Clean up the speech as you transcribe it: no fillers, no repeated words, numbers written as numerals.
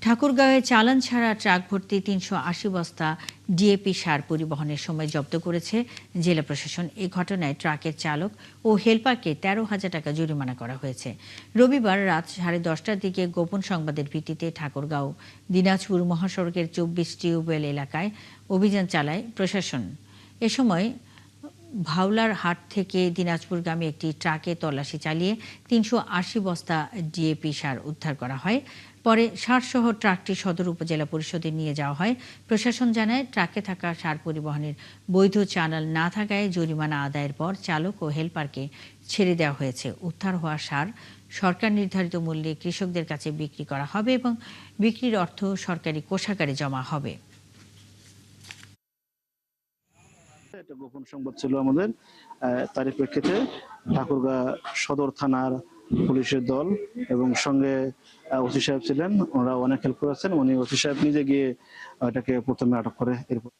ঠাকুরগাঁওয়ে চালান ছাড়া ট্রাক ভর্তি ৩৮০ বস্তা ডিএপি সার পরিবহনের সময় জব্দ করেছে জেলা প্রশাসন। এ ঘটনায় ট্রাকের চালক ও হেলপারকে ১৩,০০০ টাকা জরিমানা করা হয়েছে। রবিবার রাত 10:30টার দিকে গোপন সংবাদের ভিত্তিতে ঠাকুরগাঁও দিনাজপুর মহাসড়কের ২৪ টিউবওয়েল এলাকায় অভিযান চালায় প্রশাসন। এ সময় ভাওলার হাট থেকে দিনাজপুরগামী একটি ট্রাকে তল্লাশি চালিয়ে ৩৮০ বস্তা ডিএপি সার উদ্ধার করা হয়। পরে সারসহ ট্রাকটি সদর উপজেলা পরিষদে নিয়ে যাওয়া হয়। প্রশাসন জানায়, ট্রাকে থাকা সার পরিবহনের বৈধ চ্যানেল না থাকায় জরিমানা আদায়ের পর চালক ও হেলপারকে ছেড়ে দেওয়া হয়েছে। উদ্ধার হওয়া সার সরকার নির্ধারিত মূল্যে কৃষকদের কাছে বিক্রি করা হবে এবং বিক্রির অর্থ সরকারি কোষাগারে জমা হবে। এটা গোপন সংবাদ ছিল আমাদের। তারই প্রেক্ষিতে ঠাকুরগাঁ সদর থানার পুলিশের দল এবং সঙ্গে ওসি সাহেব ছিলেন, ওনারা অনেক হেল্প করেছেন। উনি ওসি সাহেব নিজে গিয়ে এটাকে প্রথমে আটক করে। এরপর